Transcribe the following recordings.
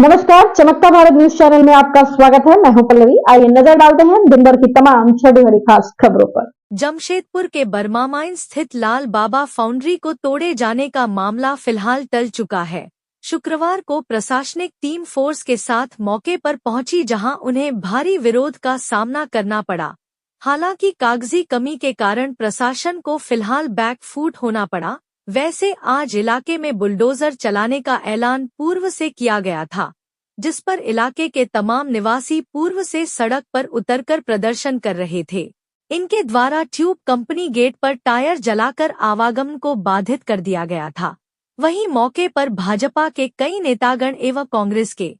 नमस्कार, चमकता Bharat news channel में आपका स्वागत है। मैं हूं पल्लवी। आइए नजर डालते हैं दिन भर की तमाम छोटी बड़ी खास खबरों पर। जमशेदपुर के बर्मा माइन स्थित लाल बाबा फाउंड्री को तोड़े जाने का मामला फिलहाल टल चुका है। शुक्रवार को प्रशासनिक टीम फोर्स के साथ मौके पर पहुंची, जहां उन्हें भारी विरोध का सामना करना पड़ा। हालांकि कागजी कमी के कारण प्रशासन को फिलहाल बैकफुट होना पड़ा। वैसे आज इलाके में बुलडोजर चलाने का ऐलान पूर्व से किया गया था, जिस पर इलाके के तमाम निवासी पूर्व से सड़क पर उतरकर प्रदर्शन कर रहे थे। इनके द्वारा ट्यूब कंपनी गेट पर टायर जलाकर आवागमन को बाधित कर दिया गया था। वहीं मौके पर भाजपा के कई नेतागण एवं कांग्रेस के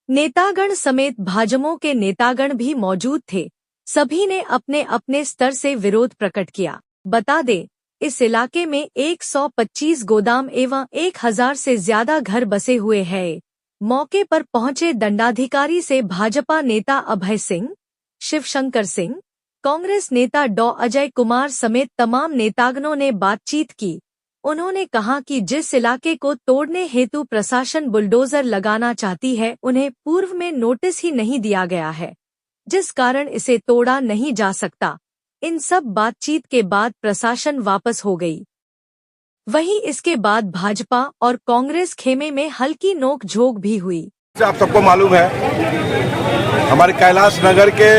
नेतागण समेत भाजपा के नेतागण भी मौजूद थे। सभी ने अपने अपने स्तर से विरोध प्रकट किया। बता दें, इस इलाके में 125 गोदाम एवं 1000 से ज्यादा घर बसे हुए हैं। मौके पर पहुंचे दंडाधिकारी से भाजपा नेता अभय सिंह, शिवशंकर सिंह, कांग्रेस नेता डॉ अजय कुमार समेत तमाम नेतागणों ने बातचीत की। उन्होंने कहा कि जिस इलाके को तोड़ने हेतु प्रशासन बुलडोजर लगाना चाहती है, उन्हें पूर्व में नोटिस ही नहीं दिया गया है, जिस कारण इसे तोड़ा नहीं जा सकता। इन सब बातचीत के बाद प्रशासन वापस हो गई। वहीं इसके बाद भाजपा और कांग्रेस खेमे में हल्की नोक-झोंक भी हुई। आप सबको मालूम है, हमारे कैलाश नगर के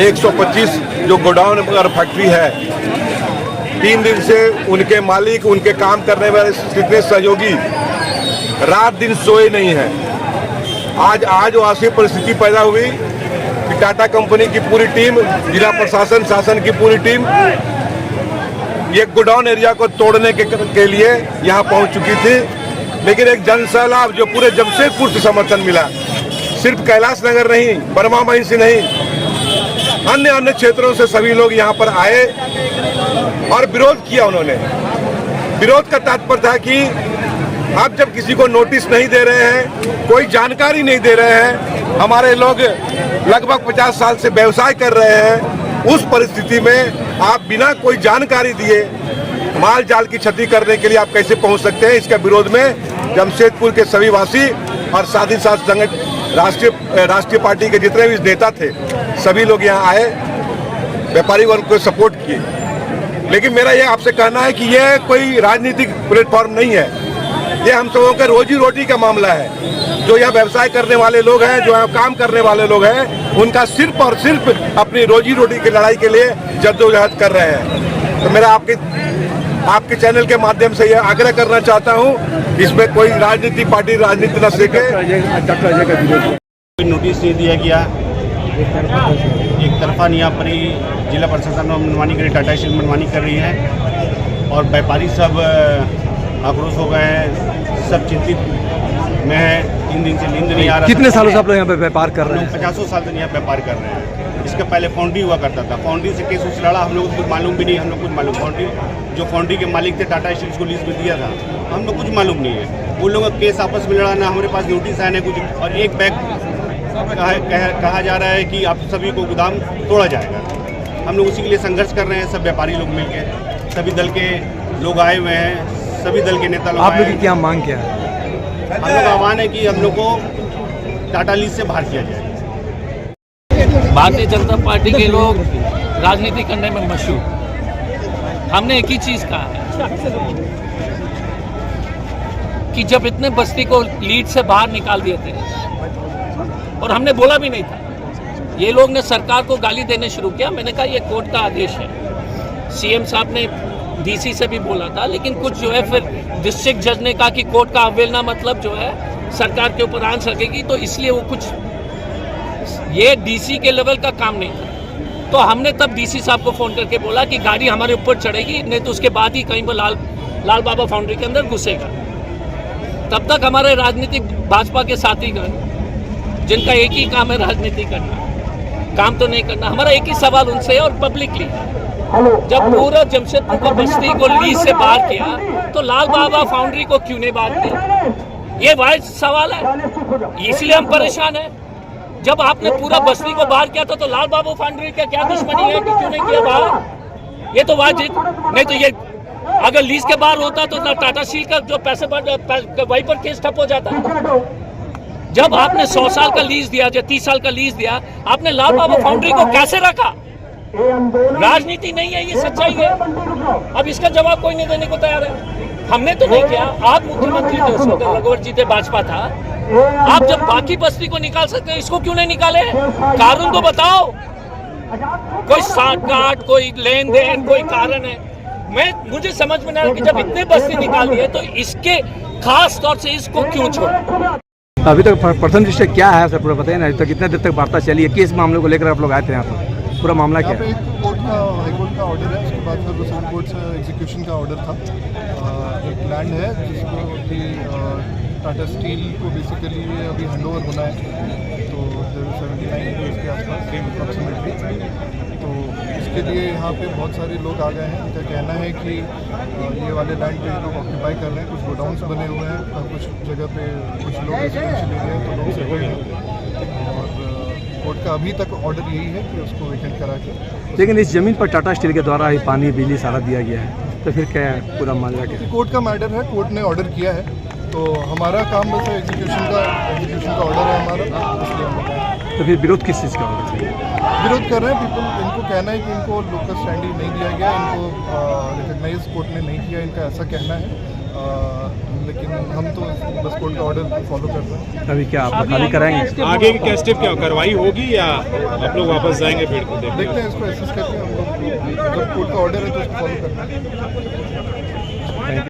125 जो गोडाउन और फैक्ट्री है, 3 दिन से उनके मालिक, उनके काम करने वाले जितने सहयोगी रात दिन सोए नहीं हैं। आज ऐसी परिस्थिति पैदा हुई कि टाटा कंपनी की पूरी टीम, जिला प्रशासन, शासन की पूरी टीम ये गोडाउन एरिया को तोड़ने के लिए यहाँ पहुँच चुकी थी। लेकिन एक जन सैलाब जो पूरे जमशेदपुर से समर्थन मिला, सिर्फ कैलाश नगर नहीं, बर्मा माइन से नहीं, अन्य क्षेत्रों से सभी लोग यहाँ पर आए और विरोध किया। उन्होंने विरोध का तात्पर्य था कि आप जब किसी को नोटिस नहीं दे रहे हैं, कोई जानकारी नहीं दे रहे हैं, हमारे लोग लगभग 50 साल से व्यवसाय कर रहे हैं, उस परिस्थिति में आप बिना कोई जानकारी दिए माल जाल की क्षति करने के लिए आप कैसे पहुंच सकते हैं। इसके विरोध में जमशेदपुर के सभी वासी और साथ ही साथ राष्ट्रीय पार्टी के जितने भी नेता थे, सभी लोग यहाँ आए, व्यापारी वर्ग को सपोर्ट किए। लेकिन मेरा ये आपसे कहना है कि यह कोई राजनीतिक प्लेटफॉर्म नहीं है, ये हम सबों के रोजी रोटी का मामला है। जो यहाँ व्यवसाय करने वाले लोग हैं, जो यहाँ काम करने वाले लोग हैं, उनका सिर्फ और सिर्फ अपनी रोजी रोटी की लड़ाई के लिए जद्दोजहद कर रहे हैं। तो मेरा आपके चैनल के माध्यम से यह आग्रह करना चाहता हूँ, इसमें कोई राजनीतिक पार्टी राजनीति न सीखे। नोटिस नहीं दिया गया, एक तरफा यहाँ पर ही जिला प्रशासन मनमानी कर रही, टाटा स्टील मनमानी कर रही है और व्यापारी सब आक्रोश हो गए हैं, सब चिंतित में है। 3 दिन से नींद नहीं आ रहा। कितने सालों से आप लोग यहाँ पे व्यापार कर रहे हैं? 50 साल से यहाँ व्यापार कर रहे हैं। इसके पहले फाउंड्री हुआ करता था, फाउंड्री से केस उस लड़ा, हम लोग को कुछ मालूम भी नहीं। हम लोग कुछ मालूम, फाउंड्री के मालिक थे, टाटा स्टील को लीज में दिया था, हम लोग कुछ मालूम नहीं है। उन लोगों का केस आपस में लड़ा, ना हमारे पास नोटिस आया ना कुछ। और एक बैग कहा जा रहा है कि आप सभी को गोदाम तोड़ा जाएगा। हम लोग उसी के लिए संघर्ष कर रहे हैं, सब व्यापारी लोग मिलकर, सभी दल के लोग आए हुए हैं, सभी दल के नेता लोग। आप लोग की क्या मांग क्या है? हम लोग का आह्वान है कि हम लोग को टाटा लीज से बाहर किया जाए। भारतीय जनता पार्टी के लोग राजनीति करने में मशहूर। हमने एक ही चीज कहा है कि जब इतने बस्ती को लीड से बाहर निकाल दिए थे, और हमने बोला भी नहीं था, ये लोग ने सरकार को गाली देने शुरू किया। मैंने कहा ये कोर्ट का आदेश है। सीएम साहब ने डीसी से भी बोला था, लेकिन कुछ जो है फिर डिस्ट्रिक्ट जज ने कहा कि कोर्ट का अवहेलना मतलब जो है सरकार के ऊपर आंच लगेगी, तो इसलिए वो कुछ, ये डीसी के लेवल का काम नहीं था। तो हमने तब डीसी साहब को फोन करके बोला कि गाड़ी हमारे ऊपर चढ़ेगी, नहीं तो उसके बाद ही कहीं वो लाल बाबा फाउंड्री के अंदर घुसेगा। तब तक हमारे राजनीतिक भाजपा के साथीगण, जिनका एक ही काम है राजनीति करना, काम तो नहीं करना, हमारा एक ही सवाल उनसे है और पब्लिकली, जब पूरा जमशेदपुर को बस्ती को लीज से बाहर किया, तो लाल बाबा फाउंड्री को क्यों नहीं बाहर किया? ये वाइज सवाल है, इसलिए हम परेशान हैं। जब आपने पूरा बस्ती को बाहर किया था, तो लाल बाबा फाउंड्री का क्या दुश्मनी है कि क्यों नहीं किया बाहर? ये तो वाजिब नहीं। तो ये अगर लीज के बाहर होता तो टाटा स्टील का जो पैसे वहीं पर केस ठप हो जाता। जब आपने 100 साल का लीज दिया, या 30 साल का लीज दिया, आपने लाल बाबा फाउंड्री को कैसे रखा? राजनीति नहीं है, ये सच्चाई है। अब इसका जवाब कोई नहीं देने को तैयार है। हमने तो नहीं किया, आप मुख्यमंत्री थे उस वक्त, रघुवर जी थे, भाजपा था। आप जब बाकी बस्ती को निकाल सकते हैं, इसको क्यों नहीं निकाले? कारण तो बताओ, कोई साठगांठ, कोई लेन देन, कोई कारण है? मुझे समझ में नहीं आ रहा कि जब इतने बस्ती निकाल दिए तो इसके खास तौर से इसको क्यों छोड़ा? अभी तक प्रथम दृष्टि क्या है सर, पूरा बताइए ना। अभी तक कितने देर तक वार्ता चली है, किस मामले को लेकर आप लोग आए थे यहाँ पर? पूरा मामला क्या यहाँ पे है? एक कोर्ट का, हाई कोर्ट का ऑर्डर है, उसके बाद फिर दूसरे कोर्ट से एग्जीक्यूशन का ऑर्डर था। एक लैंड है जिसको कि टाटा स्टील को बेसिकली अभी हैंडओवर होना है, तो 79 डेज के आसपास अप्रॉक्सीमेटली। तो इसके लिए यहाँ पे बहुत सारे लोग आ गए हैं। इनका कहना है कि ये वाले लैंड पे लोग ऑक्यूपाई कर रहे हैं, कुछ गोडाउन्स बने हुए हैं, कुछ जगह पे कुछ लोग रेजिडेंशियल एरिया है तो लोग सेटल्ड हैं। और कोर्ट का अभी तक ऑर्डर यही है कि उसको वेकेंट करा के। लेकिन इस जमीन पर टाटा स्टील के द्वारा ही पानी बिजली सारा दिया गया है, तो फिर क्या है पूरा मामला क्या है? कोर्ट का मैटर है, कोर्ट ने ऑर्डर किया है, तो हमारा काम बस एग्जीक्यूशन का ऑर्डर है हमारा, इसलिए हम बताएं। तो फिर विरोध किस चीज़ का होना चाहिए? विरोध कर रहे हैं पीपल। इनको कहना है कि इनको लोकल स्टैंडिंग नहीं दिया गया, इनको रिकग्नाइज कोर्ट ने नहीं किया, इनका ऐसा कहना है। लेकिन हम तो बस कोर्ट का ऑर्डर फॉलो कर रहे हैं। अभी क्या आप खाली कराएंगे? आगे की क्या स्टेप, क्या कार्रवाई होगी या आप लोग वापस जाएंगे पेड़ को? देखते हैं इसको एसेस करके हम लोग, जब कोर्ट का ऑर्डर है तो उसको फॉलो करना है।